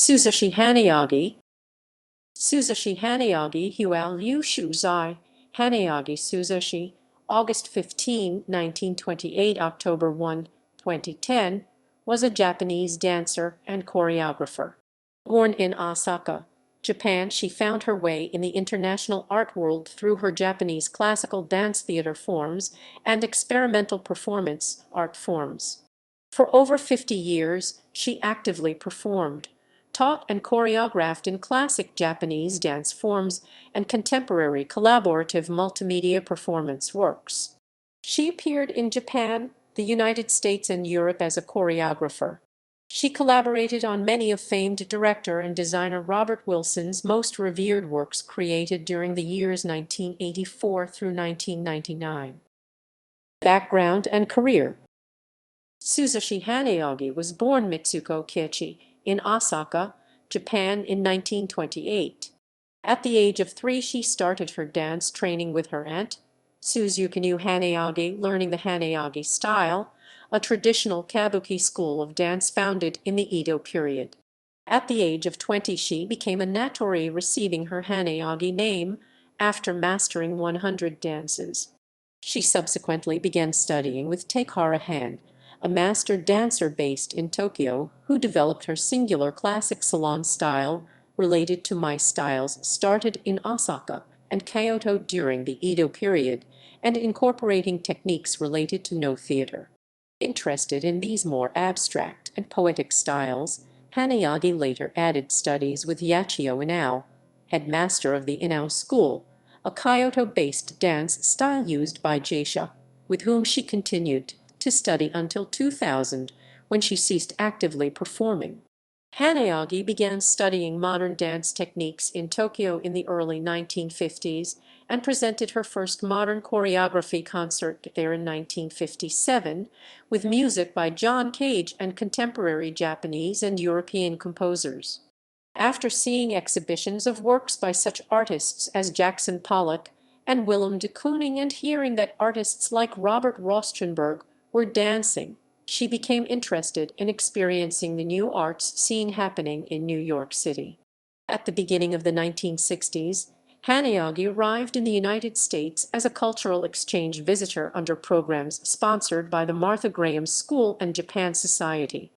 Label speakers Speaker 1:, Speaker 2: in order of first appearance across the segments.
Speaker 1: Suzushi Hanayagi, Suzushi Hanayagi Hual Yu Shuzai, Hanayagi Suzushi, August 15, 1928, October 1, 2010, was a Japanese dancer and choreographer. Born in Osaka, Japan, she found her way in the international art world through her Japanese classical dance theater forms and experimental performance art forms. For over 50 years, she actively performed, taught and choreographed in classic Japanese dance forms and contemporary collaborative multimedia performance works. She appeared in Japan, the United States, and Europe as a choreographer. She collaborated on many of famed director and designer Robert Wilson's most revered works created during the years 1984 through 1999. Background and career. Suzushi Hanayagi was born Mitsuko Kichi in Osaka, Japan in 1928. At the age of 3, she started her dance training with her aunt, Suzuki Hanayagi, learning the Hanayagi style, a traditional kabuki school of dance founded in the Edo period. At the age of 20, she became a natori, receiving her Hanayagi name after mastering 100 dances. She subsequently began studying with Takara Han, a master dancer based in Tokyo, who developed her singular classic salon style related to Mai styles started in Osaka and Kyoto during the Edo period, and incorporating techniques related to no theater. Interested in these more abstract and poetic styles, Hanayagi later added studies with Yachio Inao, headmaster of the Inao School, a Kyoto-based dance style used by geisha, with whom she continued to study until 2000, when she ceased actively performing. Hanayagi began studying modern dance techniques in Tokyo in the early 1950s and presented her first modern choreography concert there in 1957, with music by John Cage and contemporary Japanese and European composers. After seeing exhibitions of works by such artists as Jackson Pollock and Willem de Kooning and hearing that artists like Robert Rauschenberg were dancing, she became interested in experiencing the new arts scene happening in New York City. At the beginning of the 1960s, Hanayagi arrived in the United States as a cultural exchange visitor under programs sponsored by the Martha Graham School and Japan Society.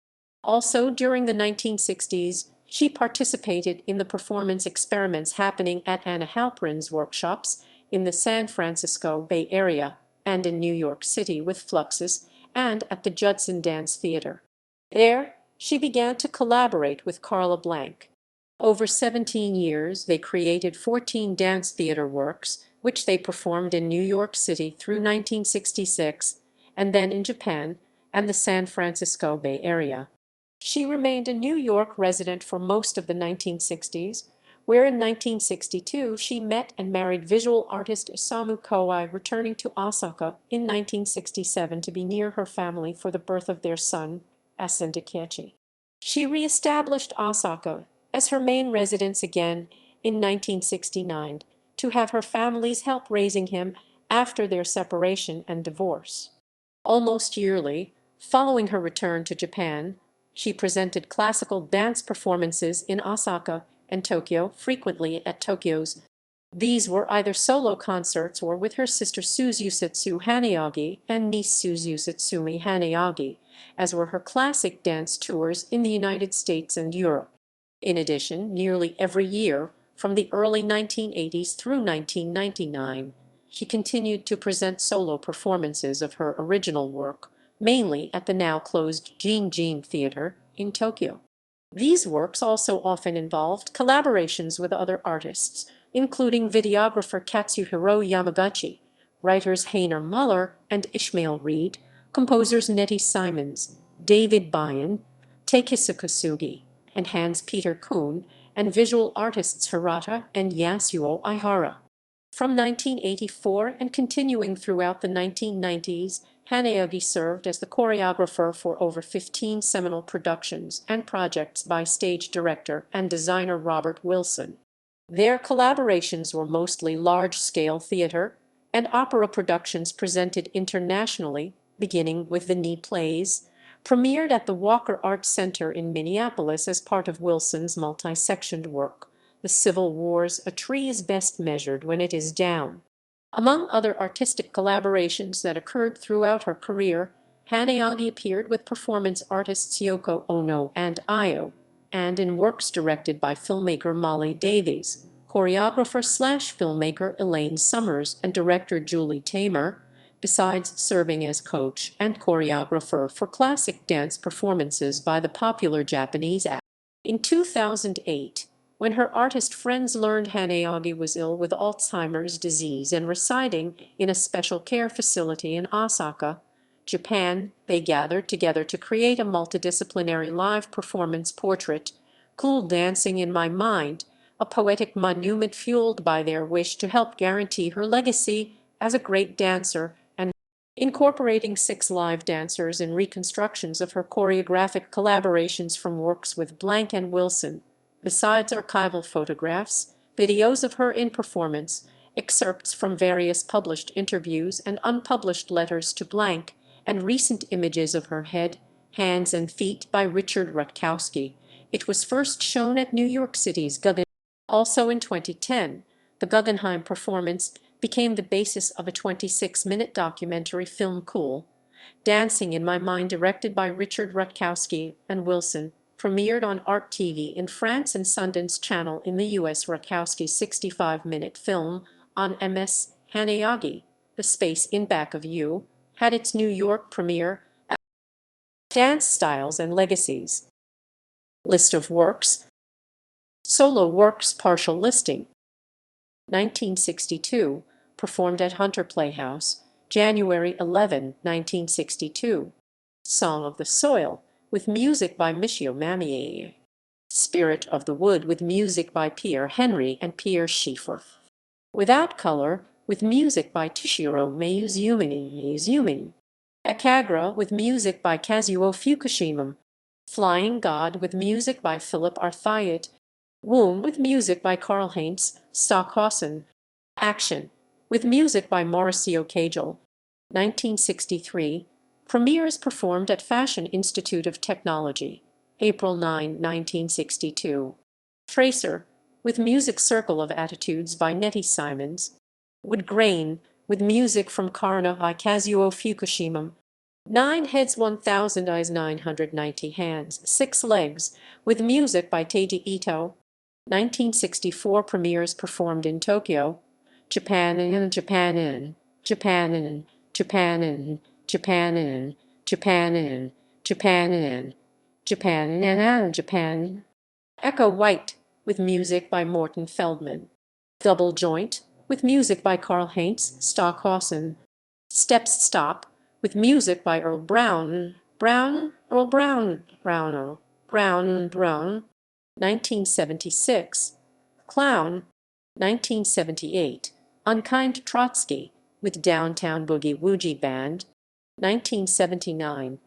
Speaker 1: Also during the 1960s, she participated in the performance experiments happening at Anna Halprin's workshops in the San Francisco Bay Area and in New York City with Fluxus and at the Judson Dance Theater. There, she began to collaborate with Carla Blank. Over 17 years, they created 14 dance theater works, which they performed in New York City through 1966, and then in Japan and the San Francisco Bay Area. She remained a New York resident for most of the 1960s, where in 1962 she met and married visual artist Isamu Kawai, returning to Osaka in 1967 to be near her family for the birth of their son, Asen Takechi. She re-established Osaka as her main residence again in 1969 to have her family's help raising him after their separation and divorce. Almost yearly, following her return to Japan, she presented classical dance performances in Osaka and Tokyo, frequently at Tokyo's. These were either solo concerts or with her sister Suzusetsu Hanayagi and niece Suzusetsu Hanayagi, as were her classic dance tours in the United States and Europe. In addition, nearly every year, from the early 1980s through 1999, she continued to present solo performances of her original work, mainly at the now-closed Jin Theater in Tokyo. These works also often involved collaborations with other artists, including videographer Katsuhiro Yamaguchi, writers Heiner Muller and Ishmael Reed, composers Nettie Simons, David Bayan, Takesu Kasugi, and Hans-Peter Kuhn, and visual artists Hirata and Yasuo Ihara. From 1984 and continuing throughout the 1990s, Hanayagi served as the choreographer for over 15 seminal productions and projects by stage director and designer Robert Wilson. Their collaborations were mostly large-scale theater and opera productions presented internationally, beginning with the Knee Plays, Premiered at the Walker Art Center in Minneapolis as part of Wilson's multi-sectioned work, The Civil Wars, A Tree is Best Measured When It Is Down. Among other artistic collaborations that occurred throughout her career, Hanayagi appeared with performance artists Yoko Ono and Io, and in works directed by filmmaker Molly Davies, choreographer/filmmaker Elaine Summers, and director Julie Taymor, besides serving as coach and choreographer for classic dance performances by the popular Japanese actor. In 2008, when her artist friends learned Hanayagi was ill with Alzheimer's disease and residing in a special care facility in Osaka, Japan, they gathered together to create a multidisciplinary live performance portrait, Cool Dancing in My Mind, a poetic monument fueled by their wish to help guarantee her legacy as a great dancer, and incorporating 6 live dancers in reconstructions of her choreographic collaborations from works with Blank and Wilson. Besides archival photographs, videos of her in performance, excerpts from various published interviews and unpublished letters to Blank, and recent images of her head, hands, and feet by Richard Rutkowski. It was first shown at New York City's Guggenheim. Also in 2010, the Guggenheim performance became the basis of a 26-minute documentary film Cool Dancing in My Mind, directed by Richard Rutkowski and Wilson, premiered on Art TV in France and Sundance Channel in the US. Rutkowski's 65-minute film on MS Hanayagi, The Space in Back of You, had its New York premiere at Dance Styles and Legacies. List of works. Solo works partial listing. 1962, performed at Hunter Playhouse, January 11, 1962. Song of the Soil, with music by Michio Mamie. Spirit of the Wood, with music by Pierre Henry and Pierre Schaeffer. Without Color, with music by Toshiro Mizumi. Ekagra, with music by Kazuo Fukushima. Flying God, with music by Philip Arthayat. Womb, with music by Karl-Heinz Stockhausen. Action, with music by Mauricio Cagel. 1963, premieres performed at Fashion Institute of Technology, April 9, 1962. Tracer, with music Circle of Attitudes by Nettie Simons. Wood Grain, with music from Karna by Kazuo Fukushima. 9 Heads 1000 Eyes 990 Hands 6 Legs, with music by Teiji Ito. 1964, premieres performed in Tokyo, Japan and Japan and Japan and Japan and Japan and Japan and Japan and Japan and Japan. Echo White, with music by Morton Feldman. Double Joint, with music by Karl-Heinz Stockhausen. Steps Stop, with music by Earl Brown. Earl Brown. 1976. Clown. 1978. Unkind Trotsky, with Downtown Boogie Woogie Band. 1979.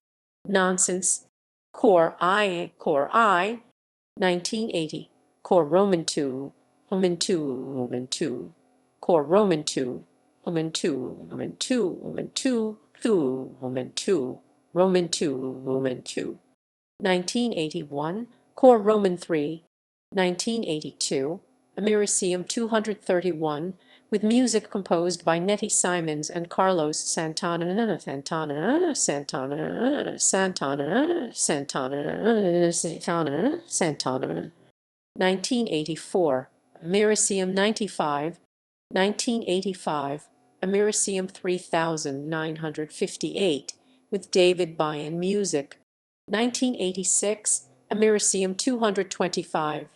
Speaker 1: Nonsense. Core I. 1980. Core Roman II. Roman II. Core Roman II. Roman II. Roman II. Roman II. Roman II. Roman II. Roman II. 1981. Core Roman III. 1982. Americium 231, with music composed by Nettie Simons and Carlos Santana. 1984. Americium 95. 1985. Americium 3958, with David Byan music. 1986. Americium 225.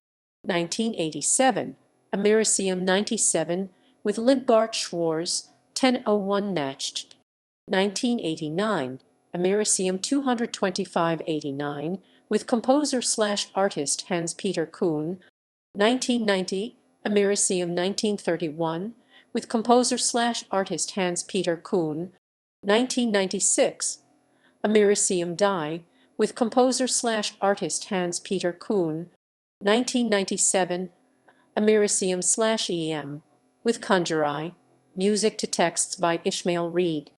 Speaker 1: 1987. Americium 97, with Lidbart Schwarz, 1001 Natched. 1989. Americium 225-89, with composer/artist Hans-Peter Kuhn. 1990. Americium 1931, with composer/artist Hans-Peter Kuhn. 1996. Americium Die, with composer/artist Hans-Peter Kuhn. 1997. Americium/EM, with Conjure Eye, music to texts by Ishmael Reed.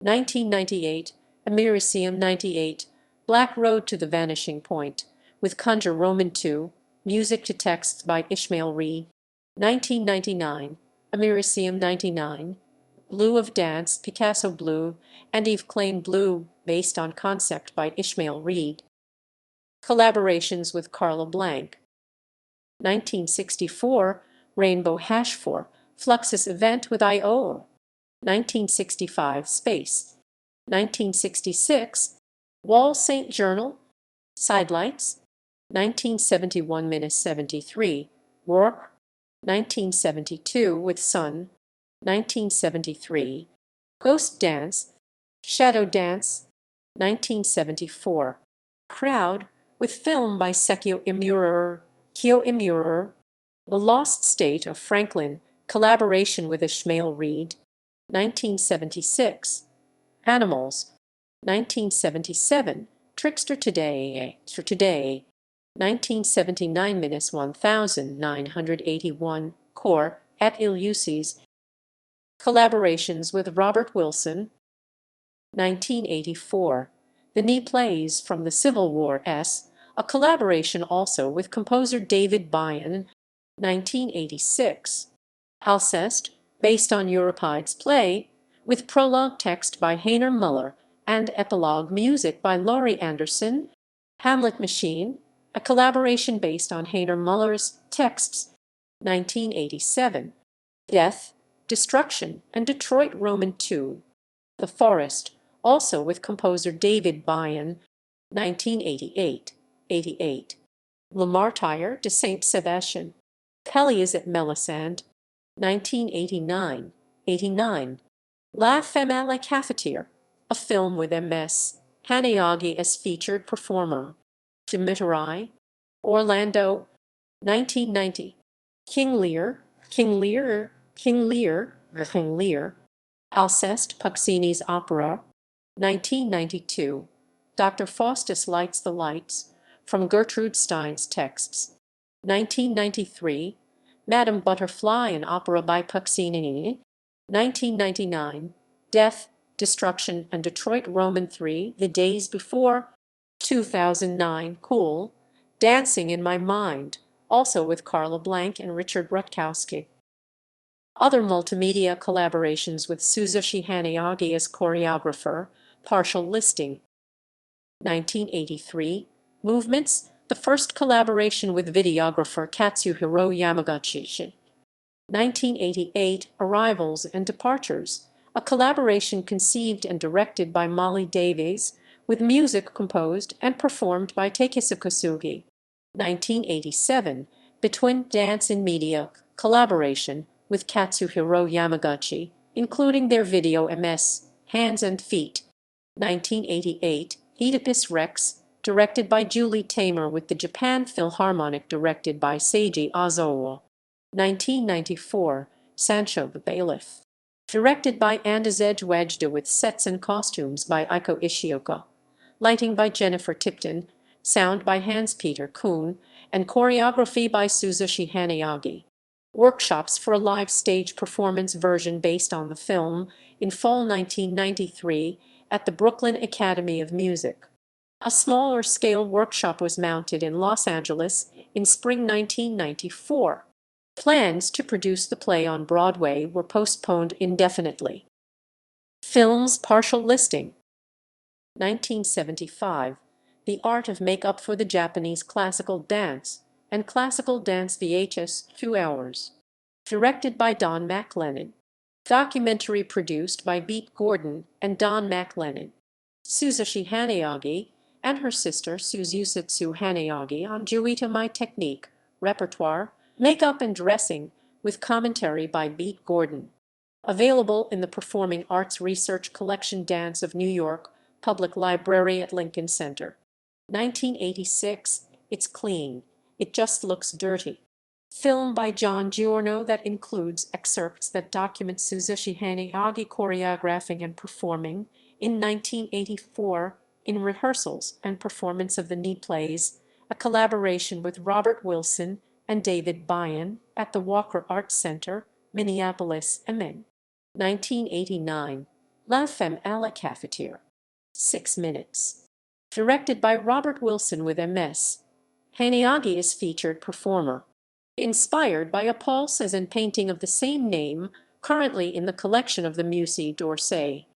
Speaker 1: 1998. Americium 98, Black Road to the Vanishing Point, with Conjure Roman II, music to texts by Ishmael Reed. 1999, Americium 99, Blue of Dance, Picasso Blue, and Eve Klein Blue, based on concept by Ishmael Reed. Collaborations with Carla Blank. 1964, Rainbow Hash 4, Fluxus Event with I.O. 1965, Space. 1966, Wall St. Journal, Sidelights. 1971-73, Warp. 1972, with Sun. 1973, Ghost Dance, Shadow Dance. 1974, Crowd, with film by Sekio Imura. The Lost State of Franklin, collaboration with Ishmael Reed. 1976, Animals. 1977, Trickster Today. 1979-1981, Core, at Illusis. Collaborations with Robert Wilson. 1984, The Knee Plays from the Civil War S, a collaboration also with composer David Bayan. 1986, Alceste, based on Euripides' play, with prologue text by Heiner Muller and epilogue music by Laurie Anderson. Hamlet Machine, a collaboration based on Heiner Muller's texts. 1987, Death, Destruction, and Detroit Roman II. The Forest, also with composer David Bayan. 1988, Le Martyr de Saint Sebastian, Kelly is at Melisande. 1989, La Femme à la Cafetière, a film with M.S. Hanayagi as featured performer. Dimitri, Orlando. 1990, King Lear, Alceste, Puccini's opera. 1992, Dr. Faustus Lights the Lights, from Gertrude Stein's texts. 1993, Madame Butterfly, an opera by Puccini. 1999, Death, Destruction, and Detroit Roman III, The Days Before. 2009, Cool, Dancing in My Mind, also with Carla Blank and Richard Rutkowski. Other multimedia collaborations with Suzushi Hanayagi as choreographer, partial listing. 1983, Movements, the first collaboration with videographer Katsuhiro Yamaguchi. 1988, Arrivals and Departures, a collaboration conceived and directed by Molly Davies, with music composed and performed by Takesu Kosugi. 1987, Between Dance and Media, collaboration with Katsuhiro Yamaguchi, including their video MS, Hands and Feet. 1988, Oedipus Rex, directed by Julie Taymor with the Japan Philharmonic directed by Seiji Ozawa. 1994, Sancho the Bailiff, directed by Andrzej Wajda with sets and costumes by Eiko Ishioka, lighting by Jennifer Tipton, sound by Hans-Peter Kuhn, and choreography by Suzushi Hanayagi. Workshops for a live stage performance version based on the film in fall 1993 at the Brooklyn Academy of Music. A smaller-scale workshop was mounted in Los Angeles in spring 1994. Plans to produce the play on Broadway were postponed indefinitely. Films partial listing. 1975, The Art of Makeup for the Japanese Classical Dance and Classical Dance VHS 2 hours. Directed by Don McLennan. Documentary produced by Beat Gordon and Don McLennan. Suzushi Hanayagi and her sister Suzusatsu Hanayagi on Juita My Technique, Repertoire, Makeup and Dressing, with commentary by Beat Gordon. Available in the Performing Arts Research Collection Dance of New York, Public Library at Lincoln Center. 1986, It's Clean, It Just Looks Dirty. Film by John Giorno that includes excerpts that document Suzushi Hanayagi choreographing and performing in 1984 in rehearsals and performance of the knee plays, a collaboration with Robert Wilson and David Bayan at the Walker Arts Center, Minneapolis, MN. 1989, La Femme à la Cafetière. 6 minutes. Directed by Robert Wilson with MS. Hanayagi is featured performer. Inspired by a Paul Cézanne painting of the same name, currently in the collection of the Musée d'Orsay.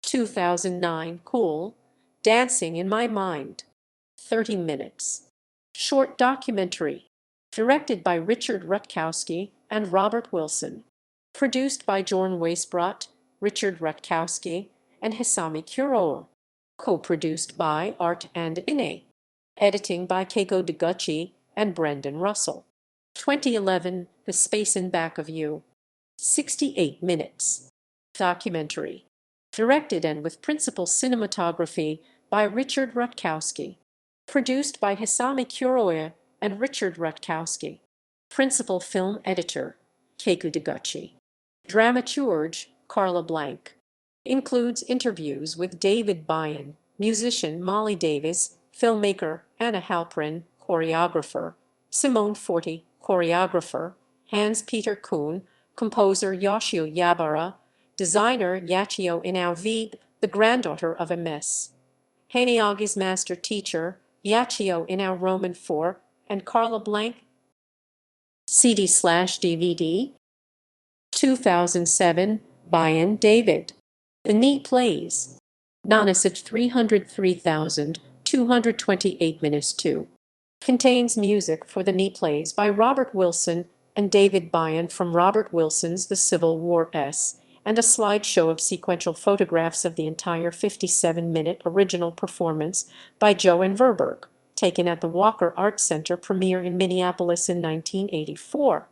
Speaker 1: 2009. Cool. Dancing in My Mind. 30 minutes. Short documentary. Directed by Richard Rutkowski and Robert Wilson. Produced by Jorn Weisbrot, Richard Rutkowski, and Hisami Kuroda. Co-produced by Art and Ine. Editing by Keiko Deguchi and Brendan Russell. 2011, The Space in Back of You. 68 minutes. Documentary. Directed and with principal cinematography by Richard Rutkowski. Produced by Hisami Kuroda and Richard Rutkowski. Principal film editor, Keiko Deguchi. Dramaturge, Carla Blank. Includes interviews with David Bayan, musician Molly Davis, filmmaker Anna Halprin, choreographer Simone Forti, choreographer Hans-Peter Kuhn, composer Yoshio Yabara, designer Yachio Inaovid, the granddaughter of MS. Hanayagi's master teacher, Yachio Inao Roman IV, and Carla Blank. CD/DVD. 2007, Bayan David. The Neat Plays. Nanosage 303,228 minutes 2. Contains music for the Neat Plays by Robert Wilson and David Bayan from Robert Wilson's The Civil War S, and a slideshow of sequential photographs of the entire 57-minute original performance by Joan Verberg, taken at the Walker Art Center premiere in Minneapolis in 1984.